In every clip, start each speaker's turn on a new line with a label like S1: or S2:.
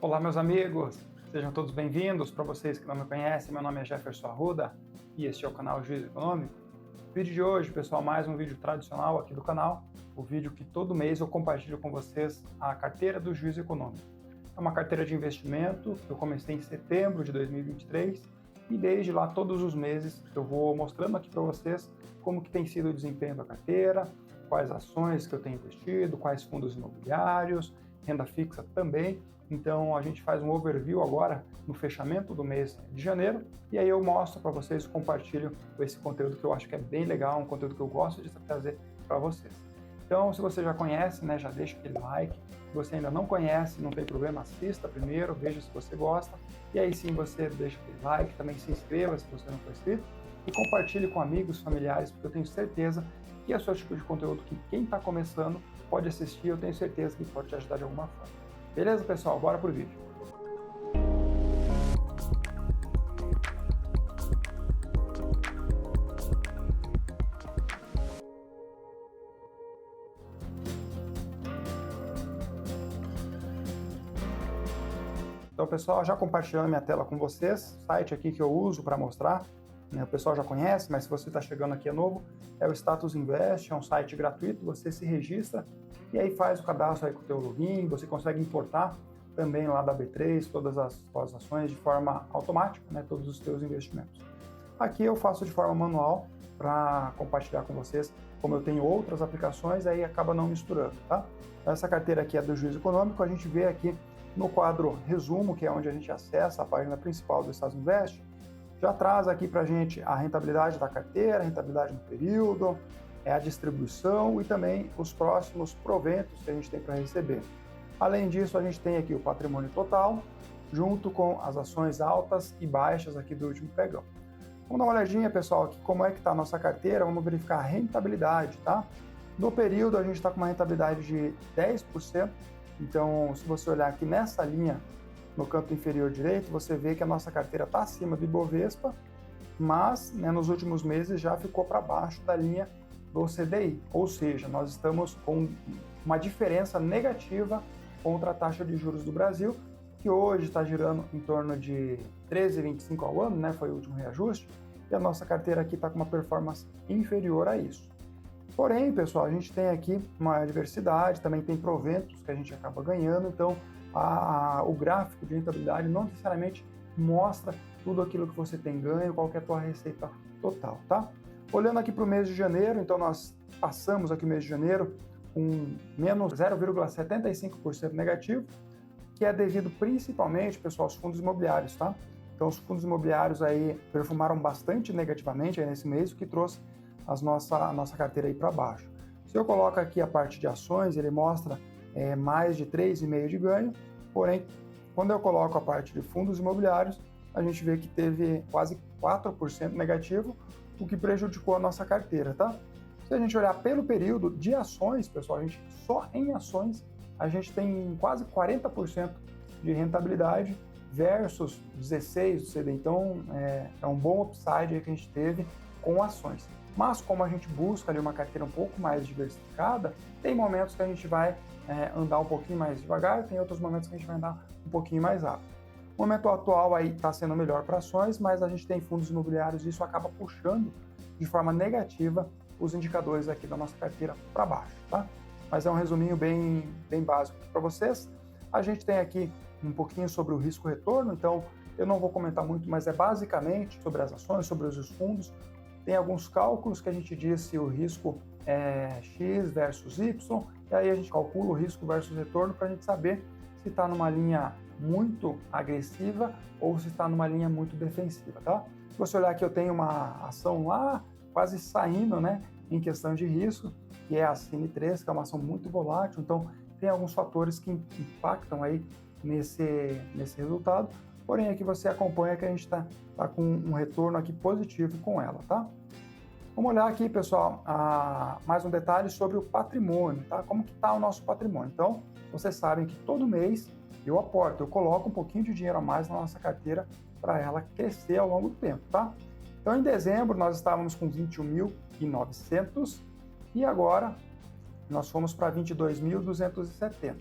S1: Olá, meus amigos, sejam todos bem-vindos. Para vocês que não me conhecem, meu nome é Jefferson Arruda e este é o canal Juízo Econômico. No vídeo de hoje, pessoal, mais um vídeo tradicional aqui do canal, o vídeo que todo mês eu compartilho com vocês a carteira do Juízo Econômico. É uma carteira de investimento que eu comecei em setembro de 2023 e desde lá, todos os meses, eu vou mostrando aqui para vocês como que tem sido o desempenho da carteira, quais ações que eu tenho investido, quais fundos imobiliários, renda fixa também. Então a gente faz um overview agora no fechamento do mês de janeiro e aí eu mostro para vocês, compartilho esse conteúdo que eu acho que é bem legal, um conteúdo que eu gosto de trazer para vocês. Então, se você já conhece, já deixa aquele like. Se você ainda não conhece, não tem problema, assista primeiro, veja se você gosta e aí sim você deixa aquele like, também se inscreva se você não for inscrito e compartilhe com amigos, familiares, porque eu tenho certeza que esse é o tipo de conteúdo que quem está começando pode assistir, eu tenho certeza que pode te ajudar de alguma forma. Beleza, pessoal? Bora pro vídeo. Então, pessoal, já compartilhando minha tela com vocês, site aqui que eu uso para mostrar, o pessoal já conhece, mas se você está chegando aqui é novo, é o Status Invest, é um site gratuito, você se registra e aí faz o cadastro aí com o teu login, você consegue importar também lá da B3 todas as suas ações de forma automática, todos os teus investimentos. Aqui eu faço de forma manual para compartilhar com vocês, como eu tenho outras aplicações, aí acaba não misturando, tá? Essa carteira aqui é do Juízo Econômico, a gente vê aqui no quadro Resumo, que é onde a gente acessa a página principal do Status Invest, já traz aqui para a gente a rentabilidade da carteira, a rentabilidade no período, a distribuição e também os próximos proventos que a gente tem para receber. Além disso, a gente tem aqui o patrimônio total, junto com as ações altas e baixas aqui do último pregão. Vamos dar uma olhadinha, pessoal, aqui como é que está a nossa carteira, vamos verificar a rentabilidade, tá? No período, a gente está com uma rentabilidade de 10%, então, se você olhar aqui nessa linha, no canto inferior direito, você vê que a nossa carteira está acima do Ibovespa, mas nos últimos meses já ficou para baixo da linha do CDI, ou seja, nós estamos com uma diferença negativa contra a taxa de juros do Brasil, que hoje está girando em torno de 13,25 ao ano, foi o último reajuste, e a nossa carteira aqui está com uma performance inferior a isso. Porém, pessoal, a gente tem aqui uma diversidade, também tem proventos que a gente acaba ganhando, então o gráfico de rentabilidade não necessariamente mostra tudo aquilo que você tem ganho, qual que é a tua receita total, tá? Olhando aqui para o mês de janeiro, então nós passamos aqui o mês de janeiro com menos 0,75% negativo, que é devido principalmente, pessoal, aos fundos imobiliários, tá? Então os fundos imobiliários aí performaram bastante negativamente aí nesse mês, o que trouxe a nossa carteira aí para baixo. Se eu coloco aqui a parte de ações, ele mostra mais de 3,5% de ganho, porém, quando eu coloco a parte de fundos imobiliários, a gente vê que teve quase 4% negativo, o que prejudicou a nossa carteira, tá? Se a gente olhar pelo período de ações, pessoal, só em ações, a gente tem quase 40% de rentabilidade versus 16% do CD. Então, é um bom upside aí que a gente teve com ações. Mas como a gente busca ali uma carteira um pouco mais diversificada, tem momentos que a gente vai andar um pouquinho mais devagar, tem outros momentos que a gente vai andar um pouquinho mais rápido. O momento atual aí está sendo melhor para ações, mas a gente tem fundos imobiliários e isso acaba puxando de forma negativa os indicadores aqui da nossa carteira para baixo, tá? Mas é um resuminho bem básico para vocês. A gente tem aqui um pouquinho sobre o risco-retorno, então eu não vou comentar muito, mas é basicamente sobre as ações, sobre os fundos. Tem alguns cálculos que a gente diz se o risco é X versus Y, e aí a gente calcula o risco versus retorno para a gente saber se está numa linha muito agressiva ou se está numa linha muito defensiva, tá? Se você olhar aqui, eu tenho uma ação lá, quase saindo, em questão de risco, que é a Cine3, que é uma ação muito volátil, então tem alguns fatores que impactam aí nesse resultado. Porém, aqui você acompanha que a gente está com um retorno aqui positivo com ela, tá? Vamos olhar aqui, pessoal, mais um detalhe sobre o patrimônio, tá? Como que está o nosso patrimônio? Então, vocês sabem que todo mês eu aporto, eu coloco um pouquinho de dinheiro a mais na nossa carteira para ela crescer ao longo do tempo, tá? Então, em dezembro, nós estávamos com 21.900 e agora nós fomos para 22.270.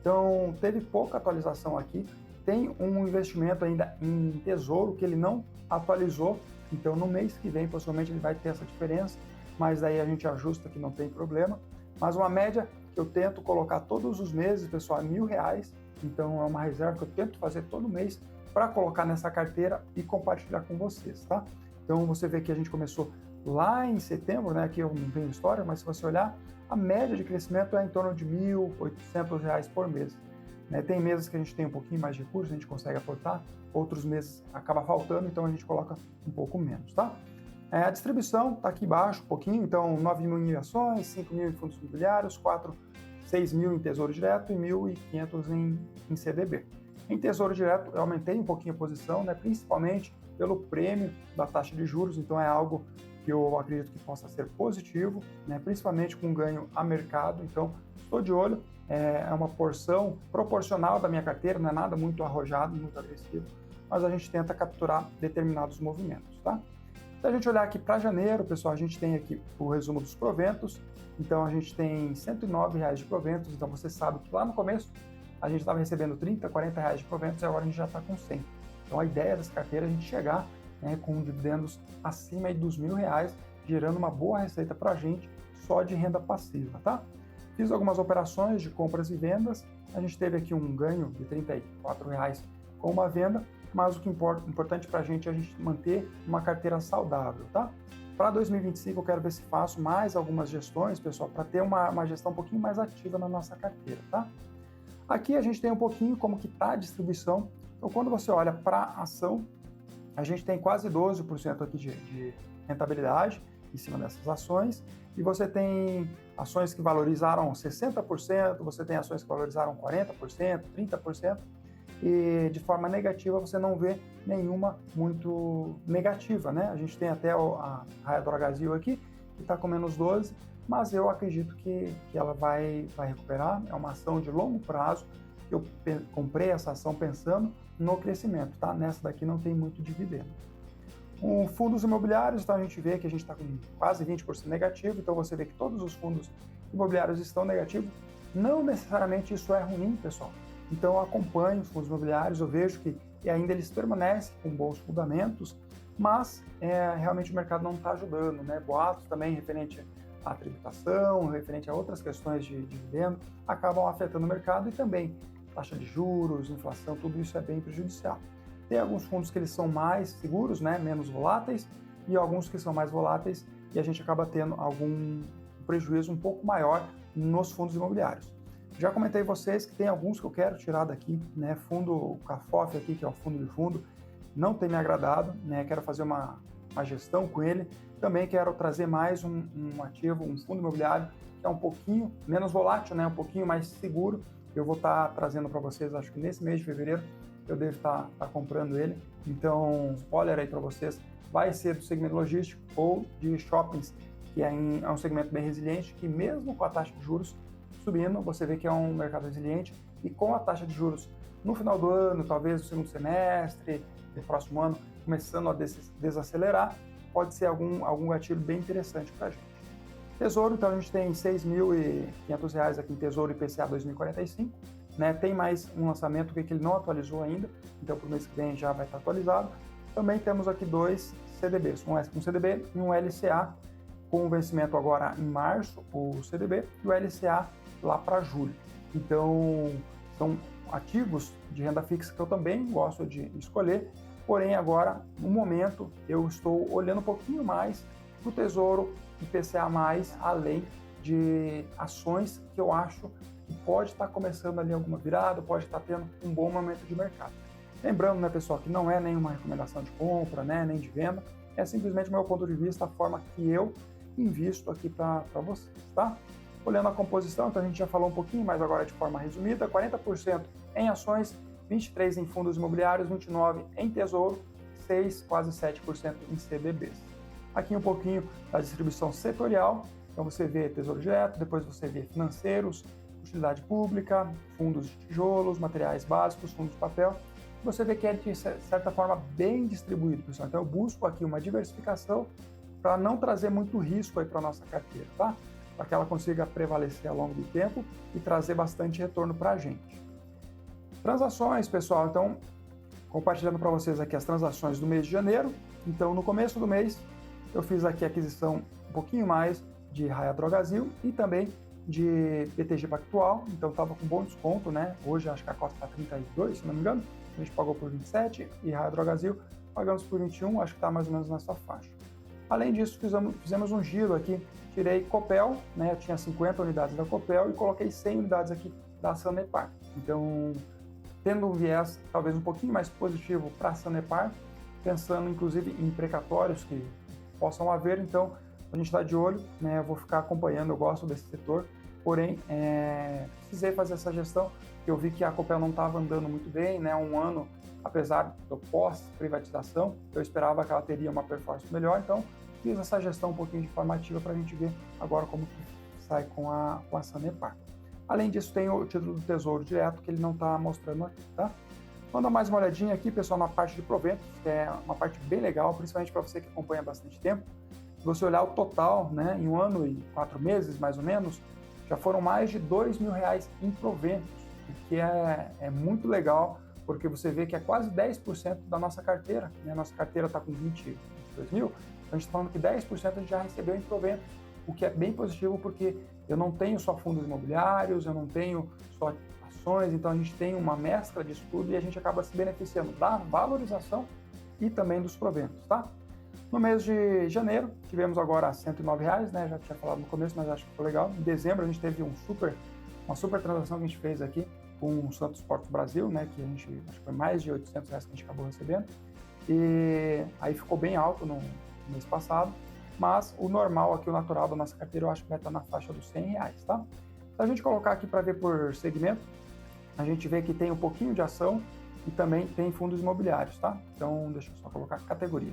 S1: Então, teve pouca atualização aqui. Tem um investimento ainda em tesouro que ele não atualizou, então no mês que vem possivelmente ele vai ter essa diferença, mas daí a gente ajusta que não tem problema. Mas uma média que eu tento colocar todos os meses, pessoal, é R$1.000, então é uma reserva que eu tento fazer todo mês para colocar nessa carteira e compartilhar com vocês, tá? Então você vê que a gente começou lá em setembro, né? Aqui eu não tenho história, mas se você olhar, a média de crescimento é em torno de R$1.800 por mês. Né? Tem meses que a gente tem um pouquinho mais de recursos, a gente consegue aportar, outros meses acaba faltando, então a gente coloca um pouco menos, tá? A distribuição está aqui embaixo um pouquinho, então 9.000 em ações, 5.000 em fundos imobiliários, 6.000 em tesouro direto e 1.500 em CDB. Em tesouro direto eu aumentei um pouquinho a posição, né? Principalmente pelo prêmio da taxa de juros, então é algo que eu acredito que possa ser positivo, né? Principalmente com ganho a mercado, então estou de olho, é uma porção proporcional da minha carteira, não é nada muito arrojado, muito agressivo, mas a gente tenta capturar determinados movimentos, tá? Se a gente olhar aqui para janeiro, pessoal, a gente tem aqui o resumo dos proventos, então a gente tem R$109 de proventos, então você sabe que lá no começo a gente estava recebendo R$30, R$40 de proventos e agora a gente já está com 100. Então a ideia dessa carteira é a gente chegar, né, com dividendos acima dos R$1.000, gerando uma boa receita para a gente só de renda passiva, tá? Fiz algumas operações de compras e vendas, a gente teve aqui um ganho de R$34 com uma venda, mas o que importante para a gente é a gente manter uma carteira saudável, tá? Para 2025 eu quero ver se faço mais algumas gestões, pessoal, para ter uma gestão um pouquinho mais ativa na nossa carteira, tá? Aqui a gente tem um pouquinho como que está a distribuição. Então, quando você olha para a ação, a gente tem quase 12% aqui de rentabilidade em cima dessas ações, e você tem ações que valorizaram 60%, você tem ações que valorizaram 40%, 30%, e de forma negativa você não vê nenhuma muito negativa, né? A gente tem até a Raia Drogasil aqui, que está com menos 12%, mas eu acredito que ela vai recuperar, é uma ação de longo prazo, eu comprei essa ação pensando no crescimento, tá? Nessa daqui não tem muito dividendo. Com fundos imobiliários, então a gente vê que a gente está com quase 20% negativo, então você vê que todos os fundos imobiliários estão negativos. Não necessariamente isso é ruim, pessoal. Então eu acompanho os fundos imobiliários, eu vejo que ainda eles permanecem com bons fundamentos, mas realmente o mercado não está ajudando, né? Boatos também referente à tributação, referente a outras questões de dividendo, acabam afetando o mercado e também taxa de juros, inflação, tudo isso é bem prejudicial. Tem alguns fundos que eles são mais seguros, né, menos voláteis, e alguns que são mais voláteis e a gente acaba tendo algum prejuízo um pouco maior nos fundos imobiliários. Já comentei com vocês que tem alguns que eu quero tirar daqui, né, o CAFOF aqui, que é o fundo de fundo, não tem me agradado, né, quero fazer uma gestão com ele. Também quero trazer mais um ativo, um fundo imobiliário que é um pouquinho menos volátil, né, um pouquinho mais seguro. Eu vou estar trazendo para vocês, acho que nesse mês de fevereiro, eu devo estar comprando ele. Então, spoiler aí para vocês, vai ser do segmento logístico ou de shoppings, que é um segmento bem resiliente, que mesmo com a taxa de juros subindo, você vê que é um mercado resiliente, e com a taxa de juros no final do ano, talvez no segundo semestre, no próximo ano, começando a desacelerar, pode ser algum gatilho bem interessante para a gente. Tesouro, então a gente tem R$6.500 aqui em Tesouro IPCA 2045, né? Tem mais um lançamento que ele não atualizou ainda, então para o mês que vem já vai estar atualizado. Também temos aqui dois CDBs, um CDB e um LCA, com vencimento agora em março, o CDB, e o LCA lá para julho. Então, são ativos de renda fixa que eu também gosto de escolher, porém agora, no momento, eu estou olhando um pouquinho mais para o Tesouro IPCA+, além de ações que eu acho que pode estar começando ali alguma virada, pode estar tendo um bom momento de mercado. Lembrando, né, pessoal, que não é nenhuma recomendação de compra, né, nem de venda, é simplesmente o meu ponto de vista, a forma que eu invisto aqui para vocês, tá? Olhando a composição, então a gente já falou um pouquinho, mas agora de forma resumida, 40% em ações, 23% em fundos imobiliários, 29% em tesouro, 6%, quase 7% em CDBs. Aqui um pouquinho da distribuição setorial, então você vê tesouro direto, depois você vê financeiros, utilidade pública, fundos de tijolos, materiais básicos, fundos de papel. Você vê que é de certa forma bem distribuído, pessoal. Então eu busco aqui uma diversificação para não trazer muito risco aí para a nossa carteira, tá? para que ela consiga prevalecer ao longo do tempo e trazer bastante retorno para a gente. Transações, pessoal, então, compartilhando para vocês aqui as transações do mês de janeiro. Então, no começo do mês, eu fiz aqui a aquisição um pouquinho mais de Raia Drogasil e também de BTG Pactual, então estava com bom desconto, né? Hoje acho que a cota está 32, se não me engano, a gente pagou por 27 e Raia Drogasil pagamos por 21, acho que está mais ou menos nessa faixa. Além disso, fizemos um giro aqui, tirei Copel, né? Eu tinha 50 unidades da Copel e coloquei 100 unidades aqui da Sanepar. Então, tendo um viés talvez um pouquinho mais positivo para a Sanepar, pensando inclusive em precatórios que possam haver, então a gente está de olho, né? Eu vou ficar acompanhando, eu gosto desse setor, porém precisei fazer essa gestão, eu vi que a Copel não estava andando muito bem, né? Um ano, apesar do pós-privatização, eu esperava que ela teria uma performance melhor, então fiz essa gestão um pouquinho informativa para a gente ver agora como que sai com a Sanepar. Além disso, tem o título do Tesouro Direto, que ele não está mostrando aqui, tá? Vamos dar mais uma olhadinha aqui, pessoal, na parte de proventos, que é uma parte bem legal, principalmente para você que acompanha há bastante tempo. Se você olhar o total, né, em 1 ano e 4 meses, mais ou menos, já foram mais de R$2.000 em proventos, o que é muito legal, porque você vê que é quase 10% da nossa carteira, né? Nossa carteira está com 22 mil, então a gente está falando que 10% a gente já recebeu em proventos, o que é bem positivo, porque eu não tenho só fundos imobiliários, eu não tenho só ações, então a gente tem uma mescla disso tudo e a gente acaba se beneficiando da valorização e também dos proventos, tá? No mês de janeiro, tivemos agora R$109, né? Já tinha falado no começo, mas acho que ficou legal. Em dezembro, a gente teve uma super transação que a gente fez aqui com o Santos Portos Brasil, né? Que a gente, acho que foi mais de R$800 que a gente acabou recebendo. E aí ficou bem alto no mês passado, mas o normal aqui, o natural da nossa carteira, eu acho que vai estar na faixa dos R$100, tá? Se a gente colocar aqui para ver por segmento, a gente vê que tem um pouquinho de ação e também tem fundos imobiliários, tá? Então, deixa eu só colocar categoria.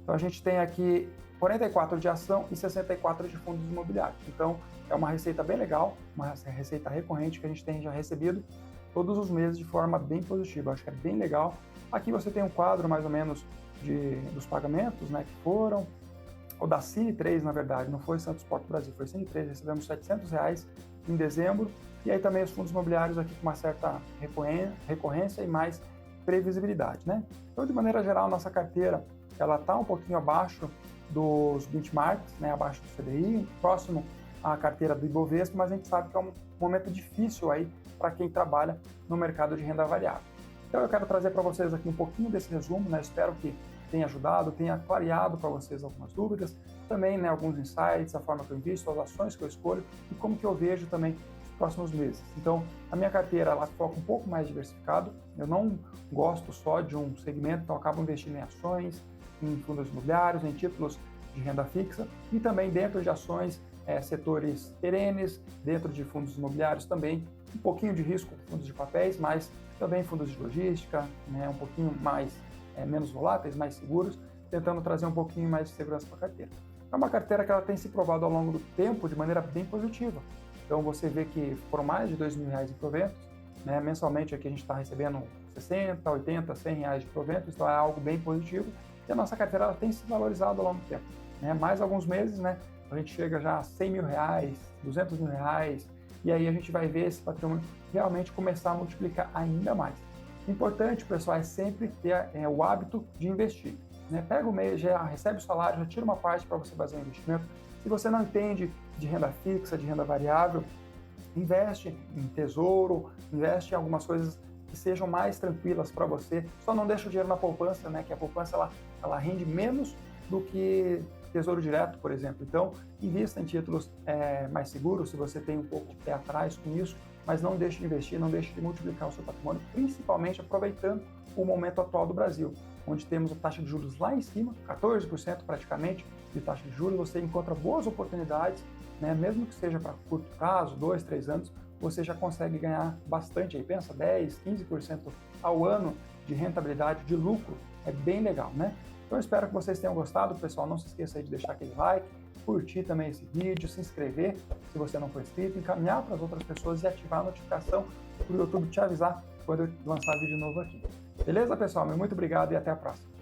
S1: Então, a gente tem aqui 44 de ação e 64 de fundos imobiliários. Então, é uma receita bem legal, uma receita recorrente que a gente tem já recebido todos os meses de forma bem positiva. Acho que é bem legal. Aqui você tem um quadro, mais ou menos, dos pagamentos, né, que foram. O da Cine 3, na verdade, não foi Santos Porto Brasil, foi Cine 3, recebemos R$700 em dezembro, e aí também os fundos imobiliários aqui com uma certa recorrência e mais previsibilidade, né? Então, de maneira geral, nossa carteira, ela está um pouquinho abaixo dos benchmarks, né, abaixo do CDI, próximo à carteira do Ibovespa, mas a gente sabe que é um momento difícil aí para quem trabalha no mercado de renda variável. Então, eu quero trazer para vocês aqui um pouquinho desse resumo, né? Espero que tenha ajudado, tenha clareado para vocês algumas dúvidas, também, né, alguns insights, a forma que eu invisto, as ações que eu escolho e como que eu vejo também os próximos meses. Então, a minha carteira, ela foca um pouco mais diversificado, eu não gosto só de um segmento, então eu acabo investindo em ações, em fundos imobiliários, em títulos de renda fixa e também dentro de ações, setores perenes, dentro de fundos imobiliários também, um pouquinho de risco, fundos de papéis, mas também fundos de logística, né, um pouquinho mais menos voláteis, mais seguros, tentando trazer um pouquinho mais de segurança para a carteira. É uma carteira que ela tem se provado ao longo do tempo de maneira bem positiva. Então você vê que foram mais de R$2.000 em proventos, né? Mensalmente aqui a gente está recebendo 60, 80, R$100 de proventos, então é algo bem positivo. E a nossa carteira ela tem se valorizado ao longo do tempo, né? Mais alguns meses, né? A gente chega já a R$100 mil, R$200 mil, e aí a gente vai ver esse patrimônio realmente começar a multiplicar ainda mais. O importante, pessoal, é sempre ter o hábito de investir, né? Pega o mês, já recebe o salário, já tira uma parte para você fazer um investimento. Se você não entende de renda fixa, de renda variável, investe em tesouro, investe em algumas coisas que sejam mais tranquilas para você. Só não deixa o dinheiro na poupança, né? Que a poupança ela rende menos do que tesouro direto, por exemplo. Então, invista em títulos mais seguros, se você tem um pouco de pé atrás com isso, mas não deixe de investir, não deixe de multiplicar o seu patrimônio, principalmente aproveitando o momento atual do Brasil, onde temos a taxa de juros lá em cima, 14% praticamente de taxa de juros, você encontra boas oportunidades, né? Mesmo que seja para curto prazo, 2, 3 anos, você já consegue ganhar bastante, aí pensa 10, 15% ao ano de rentabilidade, de lucro, é bem legal, né? Então eu espero que vocês tenham gostado, pessoal, não se esqueça aí de deixar aquele like, curtir também esse vídeo, se inscrever se você não for inscrito, encaminhar para as outras pessoas e ativar a notificação para o YouTube te avisar quando eu lançar vídeo novo aqui. Beleza, pessoal? Muito obrigado e até a próxima.